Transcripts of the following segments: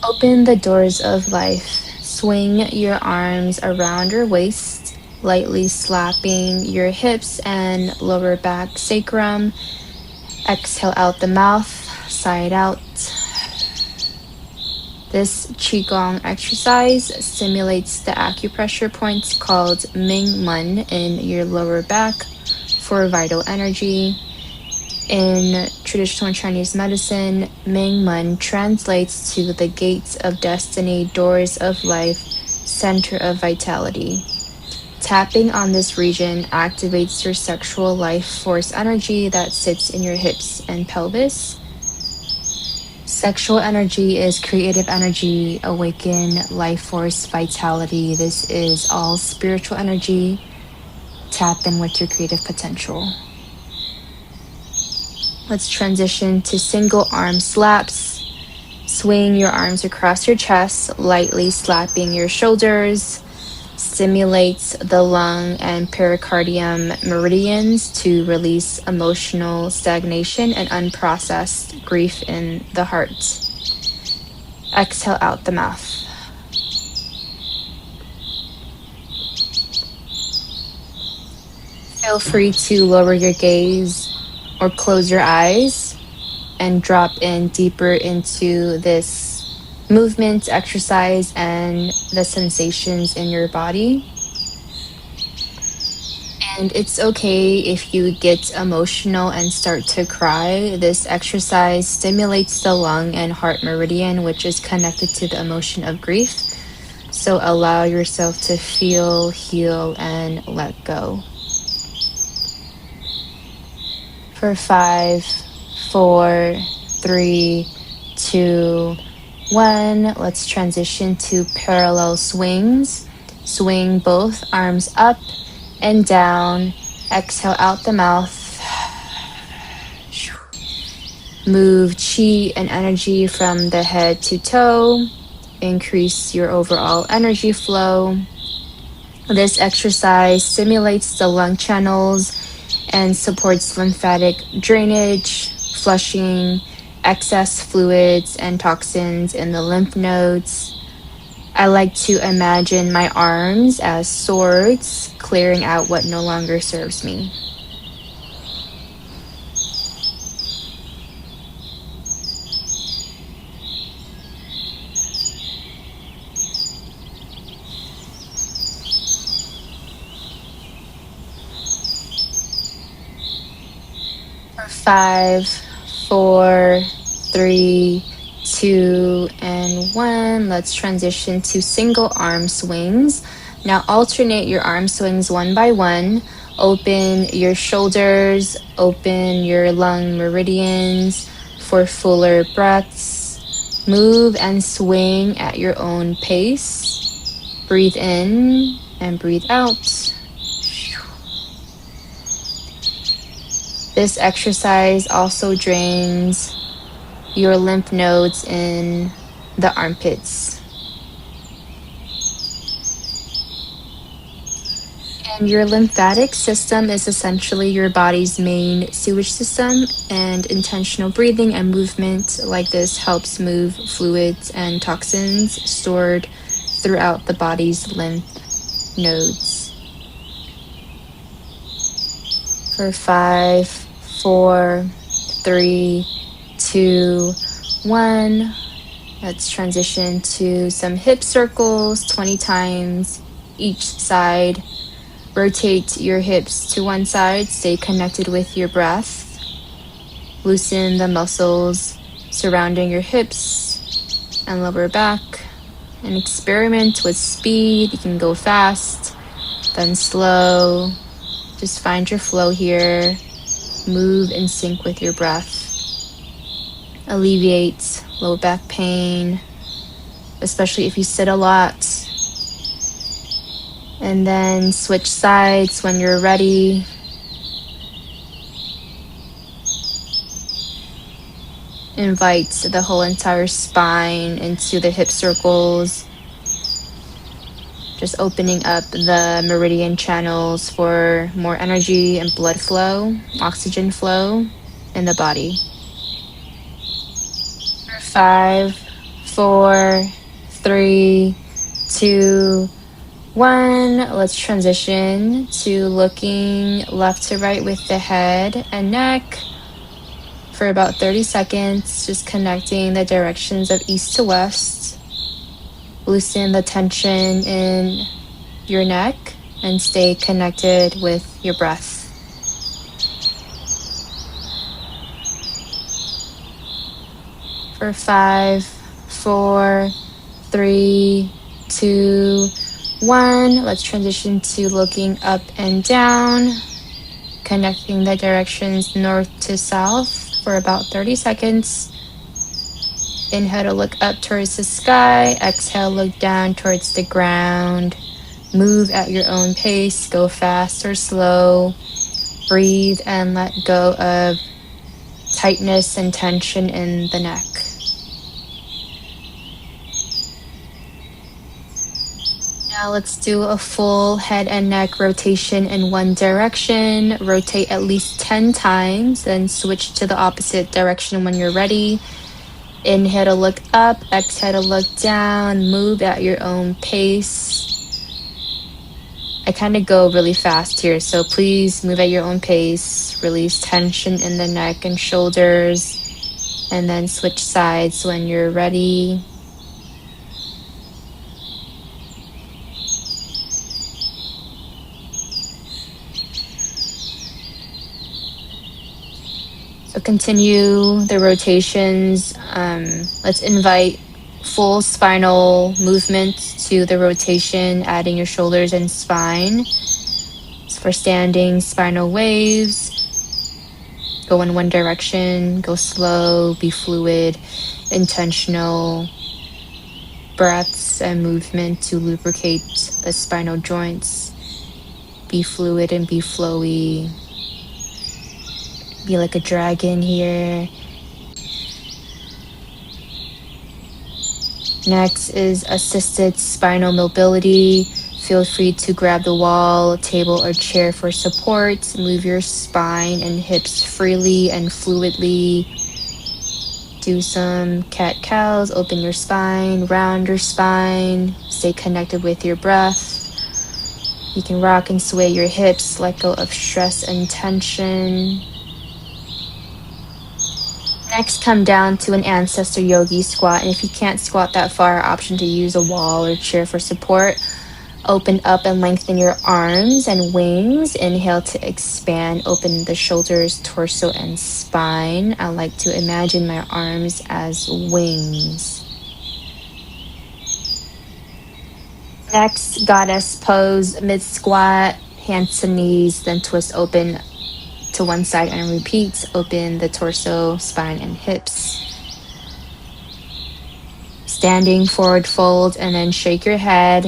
Open the doors of life. Swing your arms around your waist, lightly slapping your hips and lower back sacrum. Exhale out the mouth, side out. This Qigong exercise stimulates the acupressure points called Ming Men in your lower back for vital energy. In traditional Chinese medicine, Ming Men translates to the gates of destiny, doors of life, center of vitality. Tapping on this region activates your sexual life force energy that sits in your hips and pelvis. Sexual energy is creative energy, awaken, life force, vitality. This is all spiritual energy. Tap in with your creative potential. Let's transition to single arm slaps. Swing your arms across your chest, lightly slapping your shoulders. Stimulates the lung and pericardium meridians to release emotional stagnation and unprocessed grief in the heart. Exhale out the mouth. Feel free to lower your gaze or close your eyes and drop in deeper into this movement, exercise, and the sensations in your body. And it's okay if you get emotional and start to cry. This exercise stimulates the lung and heart meridian, which is connected to the emotion of grief. So allow yourself to feel, heal, and let go. For 5, 4, 3, 2, 1, let's transition to parallel swings. Swing both arms up and down. Exhale out the mouth. Move qi and energy from the head to toe. Increase your overall energy flow. This exercise stimulates the lung channels and supports lymphatic drainage, flushing excess fluids and toxins in the lymph nodes. I like to imagine my arms as swords, clearing out what no longer serves me. For 5, 4, 3, 2, and 1. Let's transition to single arm swings. Now alternate your arm swings one by one. Open your shoulders, open your lung meridians for fuller breaths. Move and swing at your own pace. Breathe in and breathe out. This exercise also drains your lymph nodes in the armpits. And your lymphatic system is essentially your body's main sewage system, and intentional breathing and movement like this helps move fluids and toxins stored throughout the body's lymph nodes. For 5, 4, 3, 2, 1. Let's transition to some hip circles 20 times each side. Rotate your hips to one side. Stay connected with your breath. Loosen the muscles surrounding your hips and lower back. And experiment with speed. You can go fast, then slow. Just find your flow here. Move in sync with your breath. Alleviate low back pain, especially if you sit a lot. And then switch sides when you're ready. Invite the whole entire spine into the hip circles. Just opening up the meridian channels for more energy and blood flow, oxygen flow in the body. For 5, 4, 3, 2, 1. Let's transition to looking left to right with the head and neck for about 30 seconds, just connecting the directions of east to west. Loosen the tension in your neck and stay connected with your breath. For 5, 4, 3, 2, 1. Let's transition to looking up and down, connecting the directions north to south for about 30 seconds. Inhale to look up towards the sky. Exhale, look down towards the ground. Move at your own pace. Go fast or slow. Breathe and let go of tightness and tension in the neck. Now let's do a full head and neck rotation in one direction. Rotate at least 10 times, then switch to the opposite direction when you're ready. Inhale to look up, exhale to look down. Move at your own pace. I kind of go really fast here, so please move at your own pace. Release tension in the neck and shoulders, and then switch sides when you're ready. So continue the rotations. Let's invite full spinal movement to the rotation, adding your shoulders and spine. So for standing, spinal waves. Go in one direction, go slow, be fluid, intentional breaths and movement to lubricate the spinal joints. Be fluid and be flowy. Be like a dragon here. Next is assisted spinal mobility. Feel free to grab the wall, table, or chair for support. Move your spine and hips freely and fluidly. Do some cat-cows. Open your spine, round your spine. Stay connected with your breath. You can rock and sway your hips. Let go of stress and tension. Next, come down to an ancestor yogi squat. And if you can't squat that far, option to use a wall or chair for support. Open up and lengthen your arms and wings. Inhale to expand. Open the shoulders, torso, and spine. I like to imagine my arms as wings. Next, goddess pose, mid-squat, hands to knees, then twist open to one side and repeat. Open the torso, spine, and hips. Standing forward fold and then shake your head.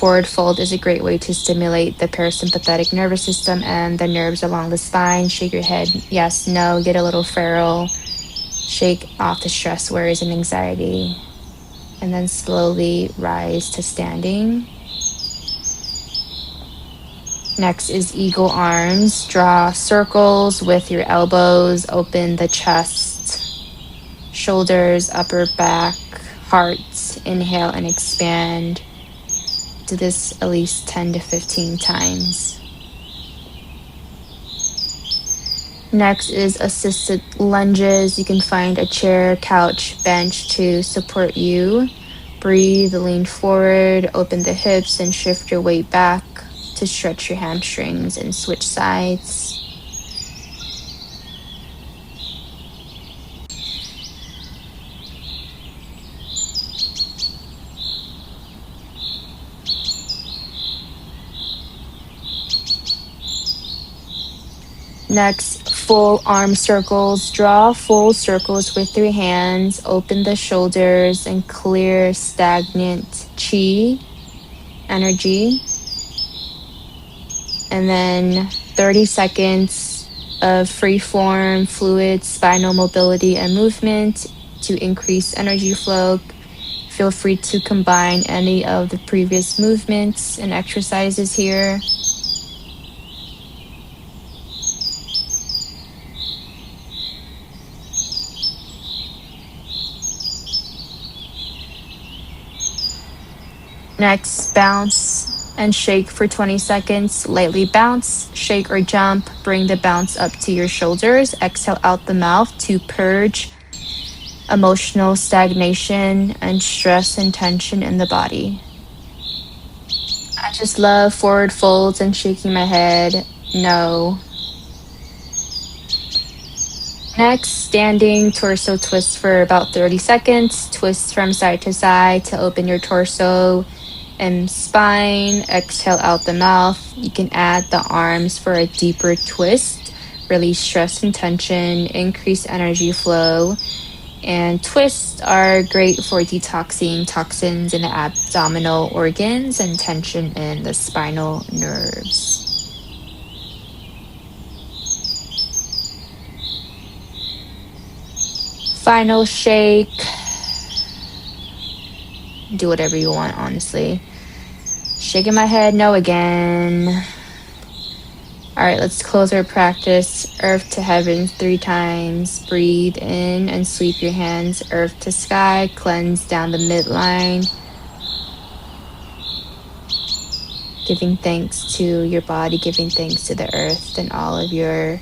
Forward fold is a great way to stimulate the parasympathetic nervous system and the nerves along the spine. Shake your head, yes, no, get a little feral. Shake off the stress, worries, and anxiety. And then slowly rise to standing. Next is eagle arms. Draw circles with your elbows. Open the chest, shoulders, upper back, heart. Inhale and expand. Do this at least 10 to 15 times. Next is assisted lunges. You can find a chair, couch, bench to support you. Breathe, lean forward, open the hips, and shift your weight back to stretch your hamstrings and switch sides. Next, full arm circles. Draw full circles with your hands. Open the shoulders and clear stagnant Qi energy. And then 30 seconds of free form, fluid, spinal mobility and movement to increase energy flow. Feel free to combine any of the previous movements and exercises here. Next, bounce and shake for 20 seconds. Lightly bounce, shake or jump. Bring the bounce up to your shoulders. Exhale out the mouth to purge emotional stagnation and stress and tension in the body. I just love forward folds and shaking my head. No. Next, standing torso twist for about 30 seconds. Twist from side to side to open your torso and spine. Exhale out the mouth. You can add the arms for a deeper twist. Release stress and tension, increase energy flow. And twists are great for detoxing toxins in the abdominal organs and tension in the spinal nerves. Final shake. Do whatever you want, honestly. Shaking my head, no again. All right, let's close our practice. Earth to heaven 3 times. Breathe in and sweep your hands. Earth to sky. Cleanse down the midline. Giving thanks to your body, giving thanks to the earth and all of your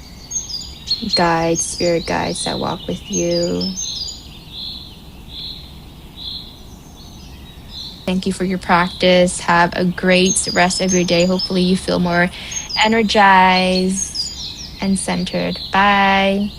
guides, spirit guides that walk with you. Thank you for your practice. Have a great rest of your day. Hopefully you feel more energized and centered. Bye.